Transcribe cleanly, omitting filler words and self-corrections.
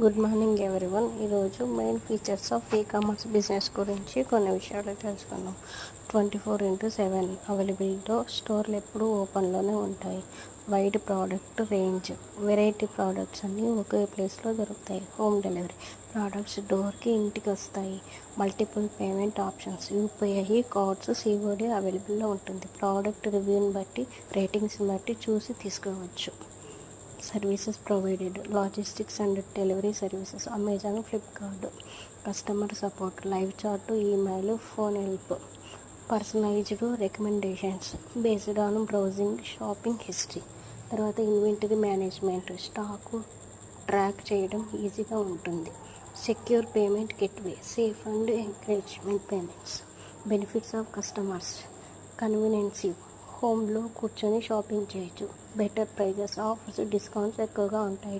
Good morning everyone. ఈరోజు main features of e commerce business గురించి కొన్ని విషయాలు తెలుసుకుందాం. 24/7 అవైలబిలిటీతో స్టోర్లు ఎప్పుడూ ఓపెన్లోనే ఉంటాయి. Wide product range, variety products అన్నీ ఒకే ప్లేస్లో దొరుకుతాయి. హోమ్ డెలివరీ, ప్రోడక్ట్స్ డోర్కి ఇంటికి వస్తాయి. Multiple payment options, UPI, cards, COD అవైలబుల్లో ఉంటుంది. ప్రోడక్ట్ రివ్యూని బట్టి, రేటింగ్స్ని బట్టి చూసి తీసుకోవచ్చు. Services provided, logistics and delivery services, Amazon, Flipkart. Customer support, live chat, email, phone help. Personalised recommendations based on browsing shopping history. తర్వాత ఇన్వెంటరీ మేనేజ్మెంట్, స్టాకు ట్రాక్ చేయడం ఈజీగా ఉంటుంది. Secure payment gateway, safe and encouragement payments. Benefits of customers, convenience, హోమ్లో కూర్చొని shopping చేయొచ్చు. Better prices, offers, discounts ఎక్కువగా ఉంటాయి.